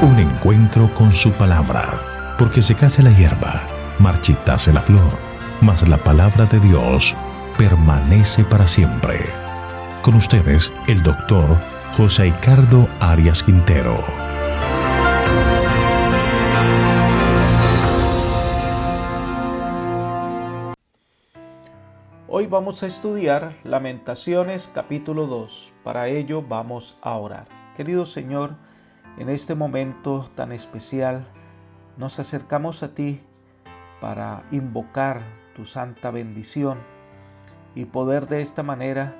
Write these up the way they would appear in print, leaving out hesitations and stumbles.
Un encuentro con su palabra, porque secase la hierba, marchitase la flor, mas la palabra de Dios permanece para siempre. Con ustedes, el doctor José Ricardo Arias Quintero. Hoy vamos a estudiar Lamentaciones capítulo 2. Para ello vamos a orar. Querido Señor, en este momento tan especial nos acercamos a ti para invocar tu santa bendición y poder de esta manera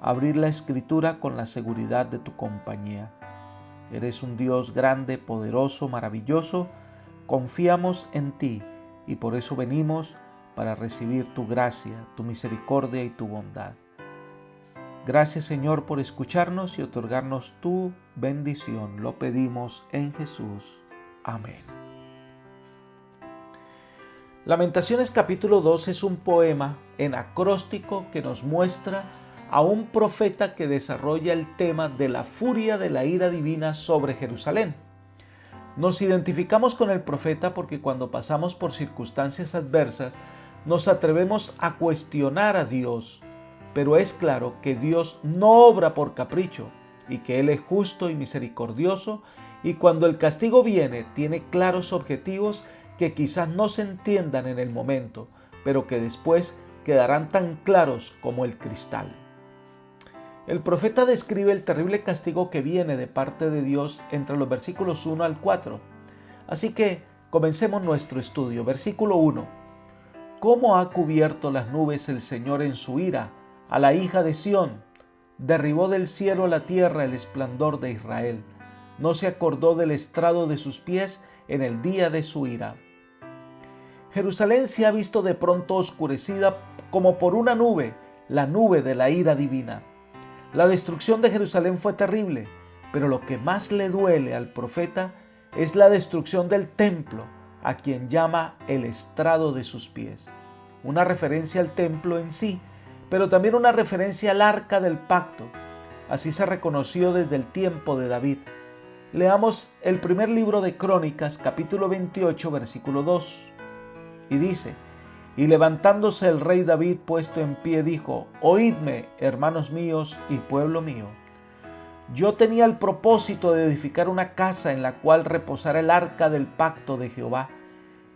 abrir la Escritura con la seguridad de tu compañía. Eres un Dios grande, poderoso, maravilloso. Confiamos en ti y por eso venimos para recibir tu gracia, tu misericordia y tu bondad. Gracias, Señor, por escucharnos y otorgarnos tu bendición. Lo pedimos en Jesús. Amén. Lamentaciones capítulo 2 es un poema en acróstico que nos muestra a un profeta que desarrolla el tema de la furia de la ira divina sobre Jerusalén. Nos identificamos con el profeta porque cuando pasamos por circunstancias adversas nos atrevemos a cuestionar a Dios, pero es claro que Dios no obra por capricho y que Él es justo y misericordioso, y cuando el castigo viene tiene claros objetivos que quizás no se entiendan en el momento, pero que después quedarán tan claros como el cristal. El profeta describe el terrible castigo que viene de parte de Dios entre los versículos 1 al 4. Así que comencemos nuestro estudio. Versículo 1. ¿Cómo ha cubierto las nubes el Señor en su ira a la hija de Sión? Derribó del cielo a la tierra el esplendor de Israel. No se acordó del estrado de sus pies en el día de su ira. Jerusalén se ha visto de pronto oscurecida como por una nube, la nube de la ira divina. La destrucción de Jerusalén fue terrible, pero lo que más le duele al profeta es la destrucción del templo, a quien llama el estrado de sus pies. Una referencia al templo en sí, pero también una referencia al arca del pacto. Así se reconoció desde el tiempo de David. Leamos el primer libro de Crónicas, capítulo 28, versículo 2. Y dice: Y levantándose el rey David puesto en pie dijo: Oídme, hermanos míos y pueblo mío. Yo tenía el propósito de edificar una casa en la cual reposara el arca del pacto de Jehová,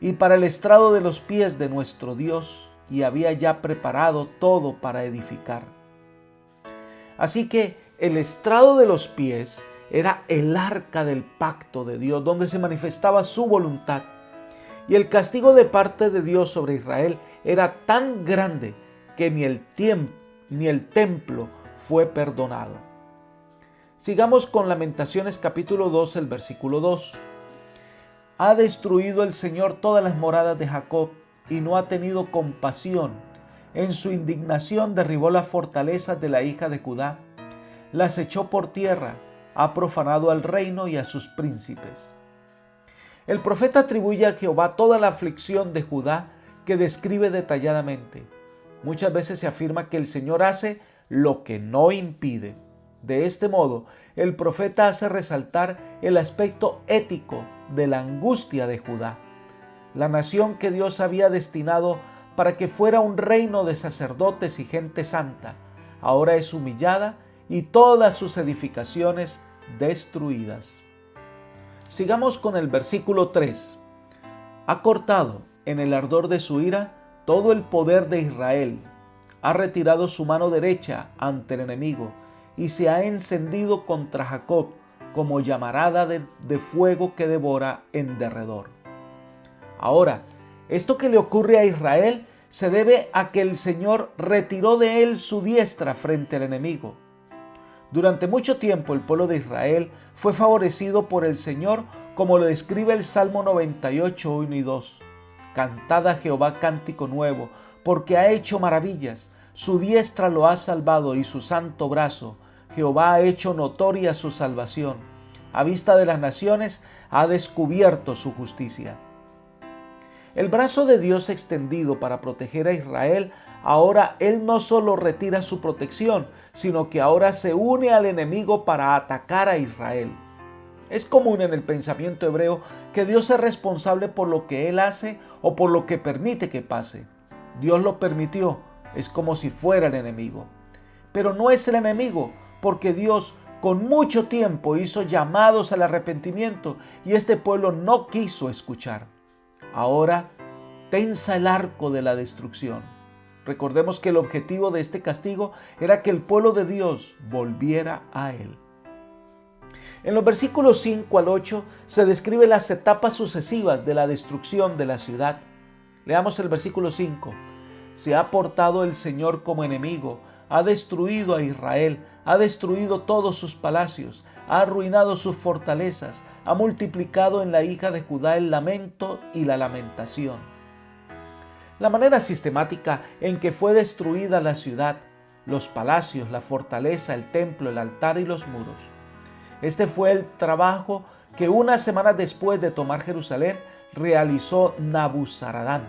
y para el estrado de los pies de nuestro Dios, y había ya preparado todo para edificar. Así que el estrado de los pies era el arca del pacto de Dios, donde se manifestaba su voluntad. Y el castigo de parte de Dios sobre Israel era tan grande que ni el templo fue perdonado. Sigamos con Lamentaciones capítulo 2, el versículo 2. Ha destruido el Señor todas las moradas de Jacob y no ha tenido compasión. En su indignación derribó las fortalezas de la hija de Judá, las echó por tierra, ha profanado al reino y a sus príncipes. El profeta atribuye a Jehová toda la aflicción de Judá que describe detalladamente. Muchas veces se afirma que el Señor hace lo que no impide. De este modo, el profeta hace resaltar el aspecto ético de la angustia de Judá. La nación que Dios había destinado para que fuera un reino de sacerdotes y gente santa, ahora es humillada y todas sus edificaciones destruidas. Sigamos con el versículo 3. Ha cortado en el ardor de su ira todo el poder de Israel. Ha retirado su mano derecha ante el enemigo y se ha encendido contra Jacob como llamarada de fuego que devora en derredor. Ahora, esto que le ocurre a Israel se debe a que el Señor retiró de él su diestra frente al enemigo. Durante mucho tiempo el pueblo de Israel fue favorecido por el Señor, como lo describe el Salmo 98, 1 y 2. Cantad a Jehová cántico nuevo, porque ha hecho maravillas. Su diestra lo ha salvado y su santo brazo. Jehová ha hecho notoria su salvación. A vista de las naciones ha descubierto su justicia. El brazo de Dios extendido para proteger a Israel, ahora Él no solo retira su protección, sino que ahora se une al enemigo para atacar a Israel. Es común en el pensamiento hebreo que Dios es responsable por lo que Él hace o por lo que permite que pase. Dios lo permitió, es como si fuera el enemigo. Pero no es el enemigo, porque Dios con mucho tiempo hizo llamados al arrepentimiento y este pueblo no quiso escuchar. Ahora tensa el arco de la destrucción. Recordemos que el objetivo de este castigo era que el pueblo de Dios volviera a Él. En los versículos 5 al 8 se describen las etapas sucesivas de la destrucción de la ciudad. Leamos el versículo 5. Se ha portado el Señor como enemigo, ha destruido a Israel, ha destruido todos sus palacios, ha arruinado sus fortalezas, ha multiplicado en la hija de Judá el lamento y la lamentación. La manera sistemática en que fue destruida la ciudad, los palacios, la fortaleza, el templo, el altar y los muros. Este fue el trabajo que unas semanas después de tomar Jerusalén realizó Nabuzaradán.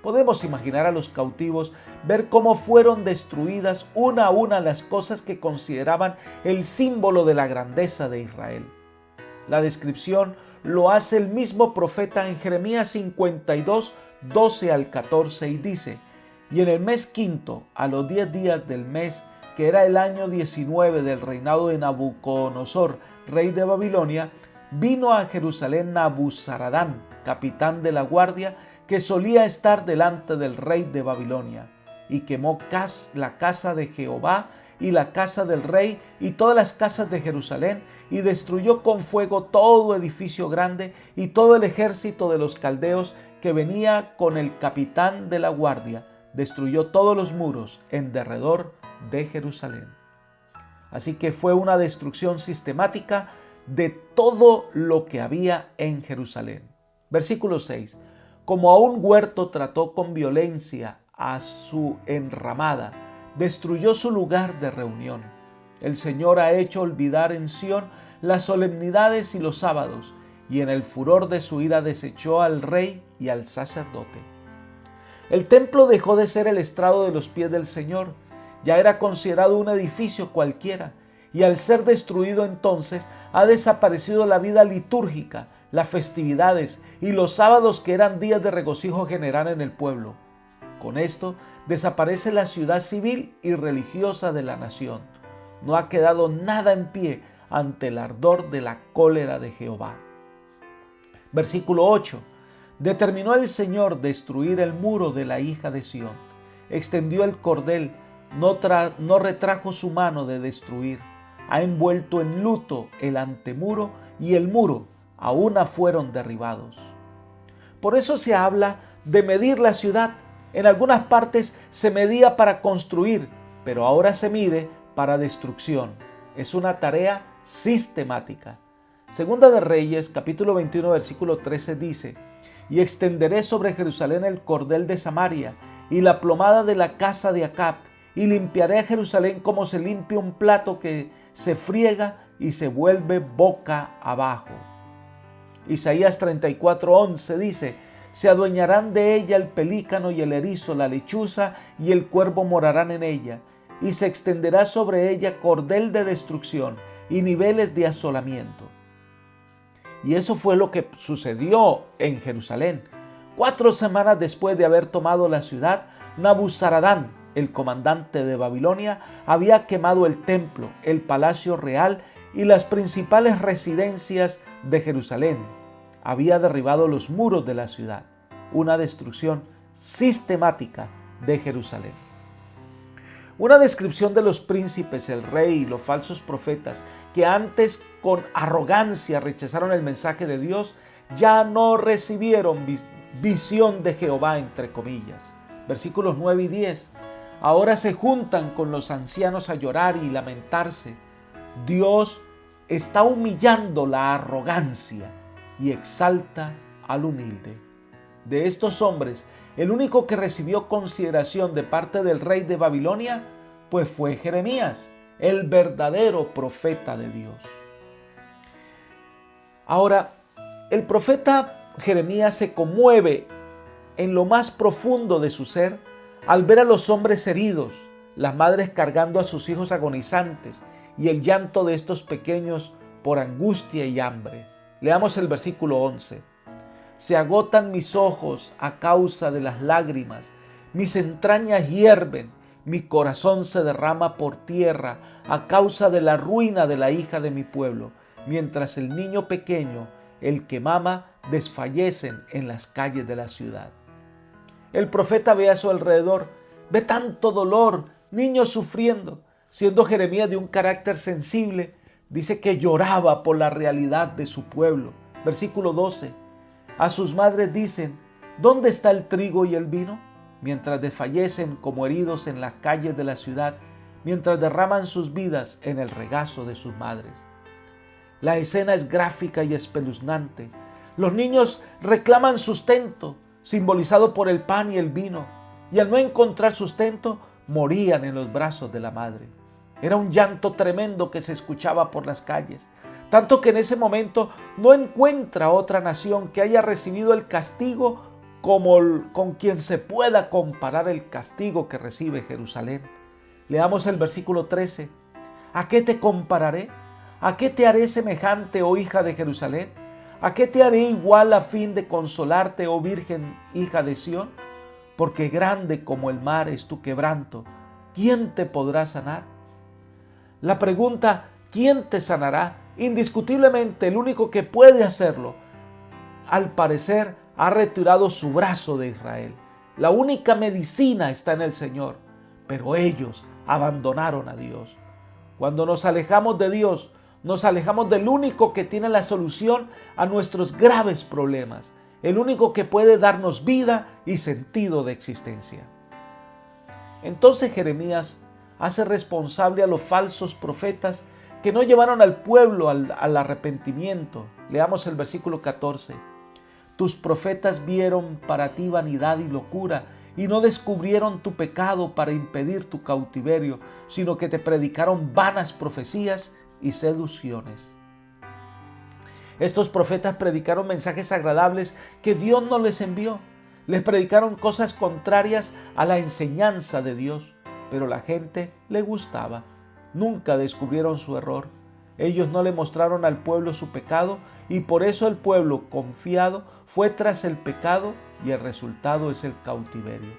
Podemos imaginar a los cautivos ver cómo fueron destruidas una a una las cosas que consideraban el símbolo de la grandeza de Israel. La descripción lo hace el mismo profeta en Jeremías 52, 12 al 14 y dice: y en el mes quinto, a los 10 días del mes, que era el año 19 del reinado de Nabucodonosor, rey de Babilonia, vino a Jerusalén Nabuzaradán, capitán de la guardia, que solía estar delante del rey de Babilonia, y quemó la casa de Jehová y la casa del rey y todas las casas de Jerusalén, y destruyó con fuego todo edificio grande y todo el ejército de los caldeos que venía con el capitán de la guardia. Destruyó todos los muros en derredor de Jerusalén. Así que fue una destrucción sistemática de todo lo que había en Jerusalén. Versículo 6. Como a un huerto trató con violencia a su enramada, destruyó su lugar de reunión. El Señor ha hecho olvidar en Sión las solemnidades y los sábados, y en el furor de su ira desechó al rey y al sacerdote. El templo dejó de ser el estrado de los pies del Señor, ya era considerado un edificio cualquiera, y al ser destruido entonces ha desaparecido la vida litúrgica, las festividades y los sábados que eran días de regocijo general en el pueblo. Con esto desaparece la ciudad civil y religiosa de la nación. No ha quedado nada en pie ante el ardor de la cólera de Jehová. Versículo 8. Determinó el Señor destruir el muro de la hija de Sión. Extendió el cordel, no retrajo su mano de destruir. Ha envuelto en luto el antemuro y el muro, aún fueron derribados. Por eso se habla de medir la ciudad. En algunas partes se medía para construir, pero ahora se mide para destrucción. Es una tarea sistemática. Segunda de Reyes, capítulo 21, versículo 13 dice: y extenderé sobre Jerusalén el cordel de Samaria y la plomada de la casa de Acab, y limpiaré a Jerusalén como se limpia un plato que se friega y se vuelve boca abajo. Isaías 34:11 dice: se adueñarán de ella el pelícano y el erizo, la lechuza y el cuervo morarán en ella, y se extenderá sobre ella cordel de destrucción y niveles de asolamiento. Y eso fue lo que sucedió en Jerusalén. 4 semanas después de haber tomado la ciudad, Nabuzaradán, el comandante de Babilonia, había quemado el templo, el palacio real y las principales residencias de Jerusalén. Había derribado los muros de la ciudad. Una destrucción sistemática de Jerusalén. Una descripción de los príncipes, el rey y los falsos profetas que antes con arrogancia rechazaron el mensaje de Dios, ya no recibieron visión de Jehová, entre comillas. Versículos 9 y 10. Ahora se juntan con los ancianos a llorar y lamentarse. Dios está humillando la arrogancia y exalta al humilde. De estos hombres, el único que recibió consideración de parte del rey de Babilonia, pues fue Jeremías, el verdadero profeta de Dios. Ahora, el profeta Jeremías se conmueve en lo más profundo de su ser al ver a los hombres heridos, las madres cargando a sus hijos agonizantes y el llanto de estos pequeños por angustia y hambre. Leamos el versículo 11. Se agotan mis ojos a causa de las lágrimas, mis entrañas hierven, mi corazón se derrama por tierra a causa de la ruina de la hija de mi pueblo, mientras el niño pequeño, el que mama, desfallecen en las calles de la ciudad. El profeta ve a su alrededor, ve tanto dolor, niños sufriendo. Siendo Jeremías de un carácter sensible, dice que lloraba por la realidad de su pueblo. Versículo 12. A sus madres dicen, ¿dónde está el trigo y el vino? Mientras desfallecen como heridos en las calles de la ciudad, mientras derraman sus vidas en el regazo de sus madres. La escena es gráfica y espeluznante. Los niños reclaman sustento, simbolizado por el pan y el vino, y al no encontrar sustento, morían en los brazos de la madre. Era un llanto tremendo que se escuchaba por las calles, tanto que en ese momento no encuentra otra nación que haya recibido el castigo con quien se pueda comparar el castigo que recibe Jerusalén. Leamos el versículo 13. ¿A qué te compararé? ¿A qué te haré semejante, oh hija de Jerusalén? ¿A qué te haré igual a fin de consolarte, oh virgen hija de Sión? Porque grande como el mar es tu quebranto. ¿Quién te podrá sanar? La pregunta, ¿quién te sanará? Indiscutiblemente el único que puede hacerlo, al parecer, ha retirado su brazo de Israel. La única medicina está en el Señor, pero ellos abandonaron a Dios. Cuando nos alejamos de Dios, nos alejamos del único que tiene la solución a nuestros graves problemas, el único que puede darnos vida y sentido de existencia. Entonces Jeremías hace responsable a los falsos profetas que no llevaron al pueblo al arrepentimiento. Leamos el versículo 14. Tus profetas vieron para ti vanidad y locura, y no descubrieron tu pecado para impedir tu cautiverio, sino que te predicaron vanas profecías y seducciones. Estos profetas predicaron mensajes agradables que Dios no les envió. Les predicaron cosas contrarias a la enseñanza de Dios, pero la gente le gustaba. Nunca descubrieron su error. Ellos no le mostraron al pueblo su pecado y por eso el pueblo confiado fue tras el pecado y el resultado es el cautiverio.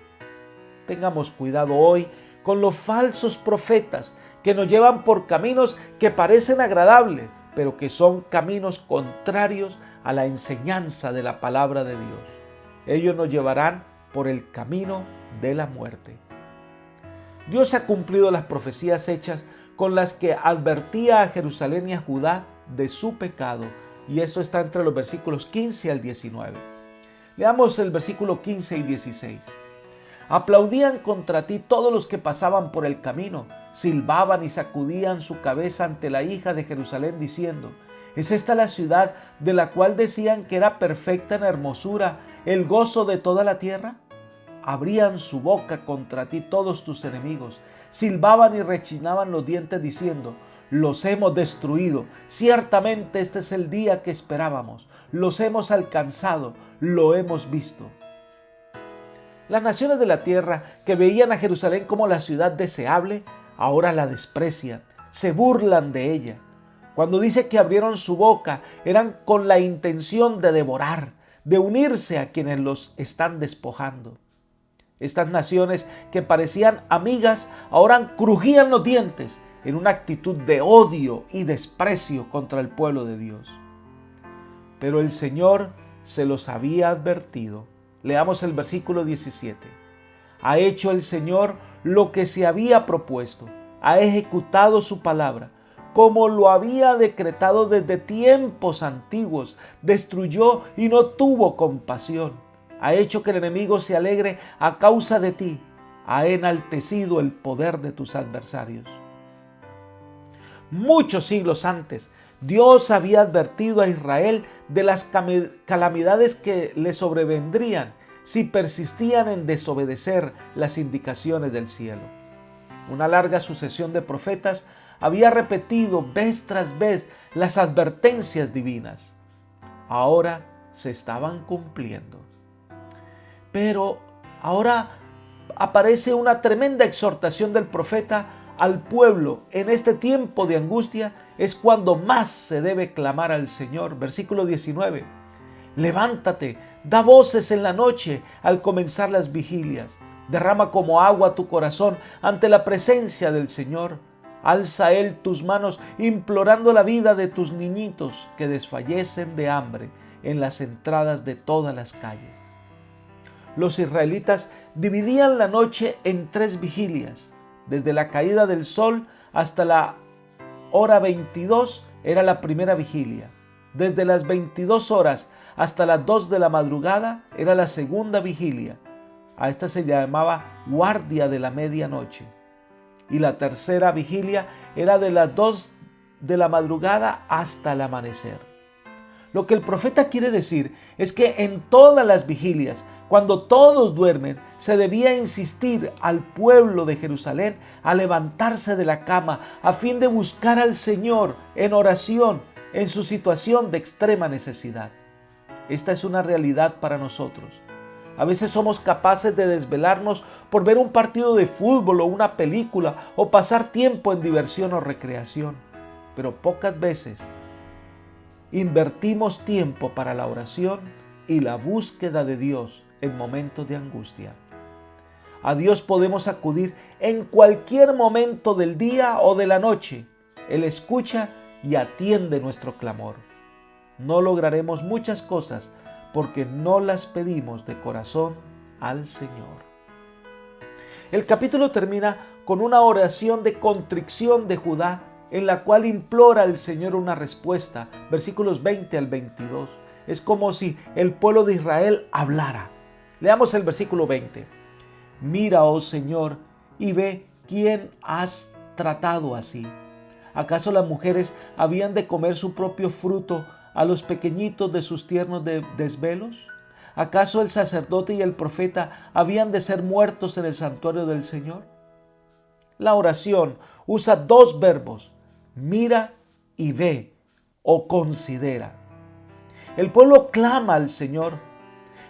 Tengamos cuidado hoy con los falsos profetas que nos llevan por caminos que parecen agradables, pero que son caminos contrarios a la enseñanza de la palabra de Dios. Ellos nos llevarán por el camino de la muerte. Dios ha cumplido las profecías hechas con las que advertía a Jerusalén y a Judá de su pecado, y eso está entre los versículos 15 al 19. Leamos el versículo 15 y 16. Aplaudían contra ti todos los que pasaban por el camino, silbaban y sacudían su cabeza ante la hija de Jerusalén diciendo, ¿es esta la ciudad de la cual decían que era perfecta en hermosura, el gozo de toda la tierra? Abrían su boca contra ti todos tus enemigos, silbaban y rechinaban los dientes diciendo, los hemos destruido, ciertamente este es el día que esperábamos, los hemos alcanzado, lo hemos visto. Las naciones de la tierra que veían a Jerusalén como la ciudad deseable, ahora la desprecian, se burlan de ella. Cuando dice que abrieron su boca, eran con la intención de devorar, de unirse a quienes los están despojando. Estas naciones que parecían amigas, ahora crujían los dientes en una actitud de odio y desprecio contra el pueblo de Dios. Pero el Señor se los había advertido. Leamos el versículo 17. Ha hecho el Señor lo que se había propuesto, ha ejecutado su palabra, como lo había decretado desde tiempos antiguos, destruyó y no tuvo compasión. Ha hecho que el enemigo se alegre a causa de ti, ha enaltecido el poder de tus adversarios. Muchos siglos antes, Dios había advertido a Israel de las calamidades que le sobrevendrían si persistían en desobedecer las indicaciones del cielo. Una larga sucesión de profetas había repetido vez tras vez las advertencias divinas. Ahora se estaban cumpliendo. Pero ahora aparece una tremenda exhortación del profeta al pueblo en este tiempo de angustia es cuando más se debe clamar al Señor. Versículo 19. Levántate, da voces en la noche al comenzar las vigilias. Derrama como agua tu corazón ante la presencia del Señor. Alza a Él tus manos implorando la vida de tus niñitos que desfallecen de hambre en las entradas de todas las calles. Los israelitas dividían la noche en 3 vigilias. Desde la caída del sol hasta la hora 22 era la primera vigilia. Desde las 22 horas hasta las 2 de la madrugada era la segunda vigilia. A esta se llamaba guardia de la medianoche. Y la tercera vigilia era de las 2 de la madrugada hasta el amanecer. Lo que el profeta quiere decir es que en todas las vigilias, cuando todos duermen, se debía insistir al pueblo de Jerusalén a levantarse de la cama a fin de buscar al Señor en oración en su situación de extrema necesidad. Esta es una realidad para nosotros. A veces somos capaces de desvelarnos por ver un partido de fútbol o una película o pasar tiempo en diversión o recreación, pero pocas veces invertimos tiempo para la oración y la búsqueda de Dios en momentos de angustia. A Dios podemos acudir en cualquier momento del día o de la noche. Él escucha y atiende nuestro clamor. No lograremos muchas cosas porque no las pedimos de corazón al Señor. El capítulo termina con una oración de contrición de Judá en la cual implora al Señor una respuesta. Versículos 20 al 22. Es como si el pueblo de Israel hablara. Leamos el versículo 20. Mira, oh Señor, y ve quién has tratado así. ¿Acaso las mujeres habían de comer su propio fruto a los pequeñitos de sus tiernos desvelos? ¿Acaso el sacerdote y el profeta habían de ser muertos en el santuario del Señor? La oración usa 2 verbos, mira y ve o considera. El pueblo clama al Señor.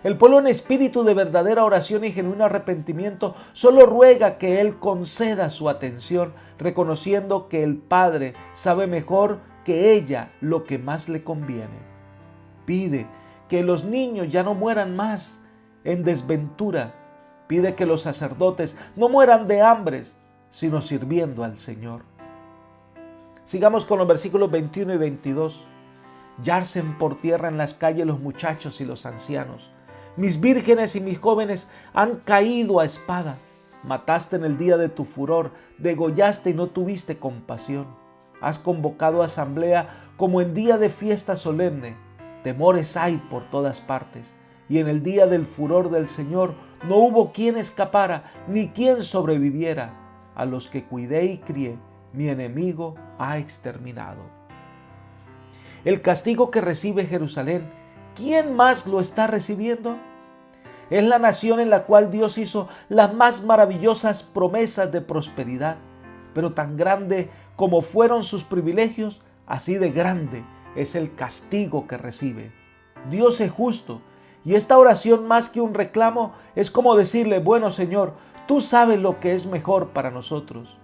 El pueblo en espíritu de verdadera oración y genuino arrepentimiento solo ruega que Él conceda su atención, reconociendo que el Padre sabe mejor que ella lo que más le conviene. Pide que los niños ya no mueran más en desventura. Pide que los sacerdotes no mueran de hambre, sino sirviendo al Señor. Sigamos con los versículos 21 y 22. Yarcen por tierra en las calles los muchachos y los ancianos. Mis vírgenes y mis jóvenes han caído a espada. Mataste en el día de tu furor, degollaste y no tuviste compasión. Has convocado asamblea como en día de fiesta solemne. Temores hay por todas partes. Y en el día del furor del Señor no hubo quien escapara, ni quien sobreviviera. A los que cuidé y crié, mi enemigo ha exterminado. El castigo que recibe Jerusalén, ¿quién más lo está recibiendo? Es la nación en la cual Dios hizo las más maravillosas promesas de prosperidad, pero tan grande como fueron sus privilegios, así de grande es el castigo que recibe. Dios es justo, y esta oración, más que un reclamo, es como decirle: bueno, Señor, tú sabes lo que es mejor para nosotros.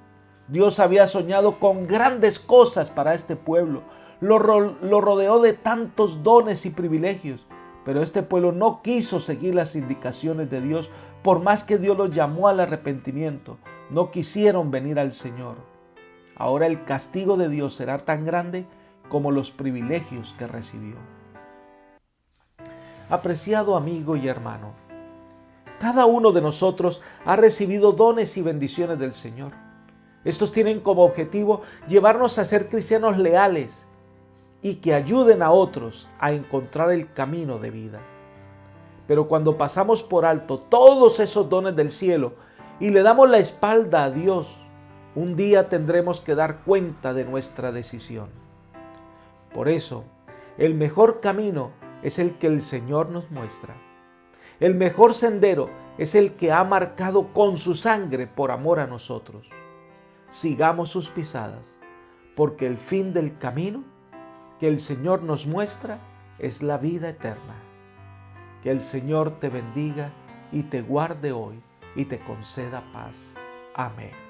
Dios había soñado con grandes cosas para este pueblo. Lo rodeó de tantos dones y privilegios, pero este pueblo no quiso seguir las indicaciones de Dios. Por más que Dios los llamó al arrepentimiento, no quisieron venir al Señor. Ahora el castigo de Dios será tan grande como los privilegios que recibió. Apreciado amigo y hermano, cada uno de nosotros ha recibido dones y bendiciones del Señor. Estos tienen como objetivo llevarnos a ser cristianos leales y que ayuden a otros a encontrar el camino de vida. Pero cuando pasamos por alto todos esos dones del cielo y le damos la espalda a Dios, un día tendremos que dar cuenta de nuestra decisión. Por eso, el mejor camino es el que el Señor nos muestra. El mejor sendero es el que ha marcado con su sangre por amor a nosotros. Sigamos sus pisadas, porque el fin del camino que el Señor nos muestra es la vida eterna. Que el Señor te bendiga y te guarde hoy y te conceda paz. Amén.